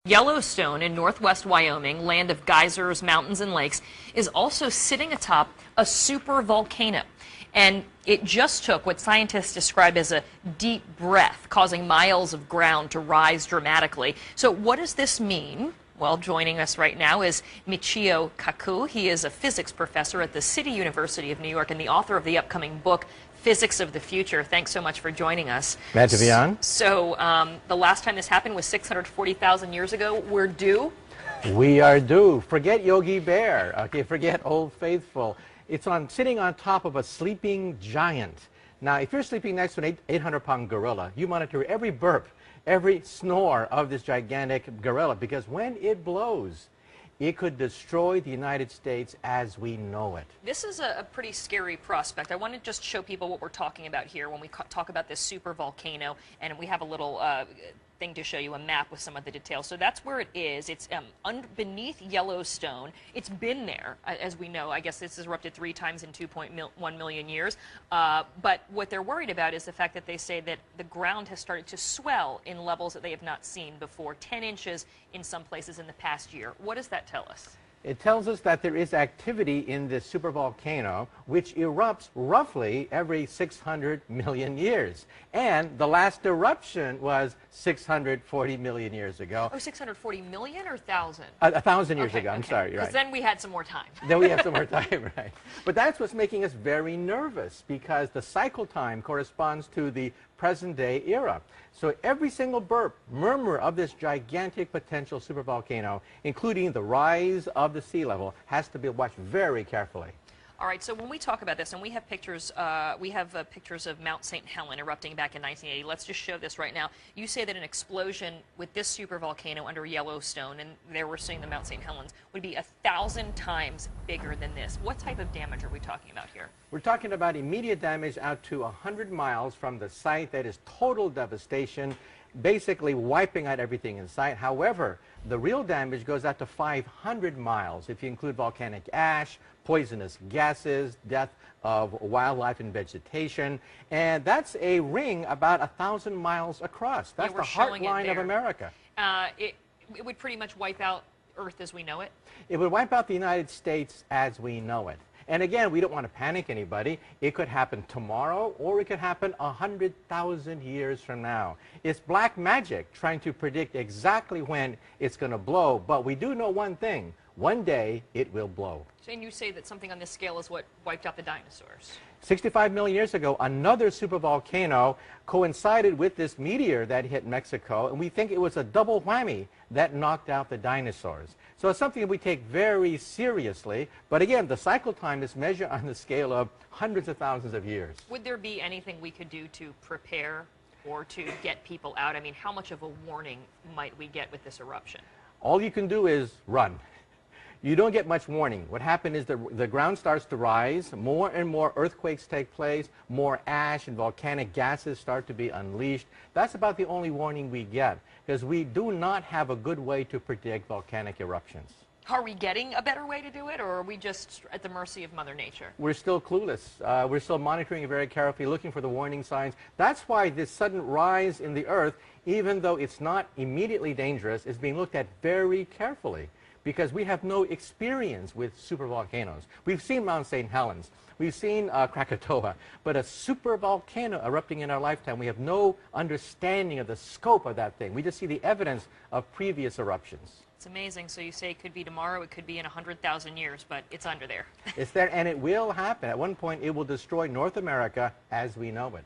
Yellowstone in northwest Wyoming, land of geysers, mountains, and lakes, is also sitting atop a super volcano. And it just took what scientists describe as a deep breath, causing miles of ground to rise dramatically. So what does this mean? Well, joining us right now is Michio Kaku. He is a physics professor at the City University of New York and the author of the upcoming book, Physics of the Future. Thanks so much for joining us. Glad to be on. So the last time this happened was 640,000 years ago. We're due? We are due. Forget Yogi Bear. Okay, forget Old Faithful. It's sitting on top of a sleeping giant. Now, if you're sleeping next to an 800-pound gorilla, you monitor every burp, every snore of this gigantic gorilla, because when it blows, it could destroy the United States as we know it. This is a pretty scary prospect. I want to just show people what we're talking about here when we talk about this super volcano, and we have a little thing to show you, a map with some of the details. So that's where it is. It's beneath Yellowstone. It's been there, as we know. I guess this has erupted 3 times in 2.1 million years. But what they're worried about is the fact that they say that the ground has started to swell in levels that they have not seen before, 10 inches in some places in the past year. What does that tell us? It tells us that there is activity in this supervolcano, which erupts roughly every 600 million years. And the last eruption was 640 million years ago. Oh, 640 million or 1,000? 1,000 years ago, I'm sorry, you're right. Because then we had some more time. Then we have some more time, right. But that's what's making us very nervous, because the cycle time corresponds to the present-day era. So every single burp, murmur of this gigantic potential supervolcano, including the rise of the sea level, has to be watched very carefully. All right, so when we talk about this, and we have pictures, pictures of Mount St. Helen erupting back in 1980. Let's just show this right now. You say that an explosion with this supervolcano under Yellowstone, and there we're seeing the Mount St. Helens, would be 1,000 times bigger than this. What type of damage are we talking about here? We're talking about immediate damage out to 100 miles from the site. That is total devastation, basically wiping out everything in sight. However, the real damage goes out to 500 miles if you include volcanic ash, poisonous gases, death of wildlife and vegetation, and that's a ring about 1,000 miles across. That's the heartline of America. It would pretty much wipe out Earth as we know it? It would wipe out the United States as we know it. And again, we don't want to panic anybody. It could happen tomorrow, or it could happen 100,000 years from now. It's black magic trying to predict exactly when it's going to blow, but we do know one thing. One day, it will blow. And you say that something on this scale is what wiped out the dinosaurs. 65 million years ago, another supervolcano coincided with this meteor that hit Mexico, and we think it was a double whammy that knocked out the dinosaurs. So it's something that we take very seriously, but again, the cycle time is measured on the scale of hundreds of thousands of years. Would there be anything we could do to prepare or to get people out? I mean, how much of a warning might we get with this eruption? All you can do is run. You don't get much warning. What happened is the ground starts to rise, more and more earthquakes take place, more ash and volcanic gases start to be unleashed. That's about the only warning we get, because we do not have a good way to predict volcanic eruptions. Are we getting a better way to do it, or are we just at the mercy of Mother Nature? We're still clueless. We're still monitoring it very carefully, looking for the warning signs. That's why this sudden rise in the Earth, even though it's not immediately dangerous, is being looked at very carefully, because we have no experience with supervolcanoes. We've seen Mount St. Helens, we've seen Krakatoa, but a supervolcano erupting in our lifetime, we have no understanding of the scope of that thing. We just see the evidence of previous eruptions. It's amazing. So you say it could be tomorrow, it could be in 100,000 years, but it's under there. It's there, and it will happen. At one point, it will destroy North America as we know it.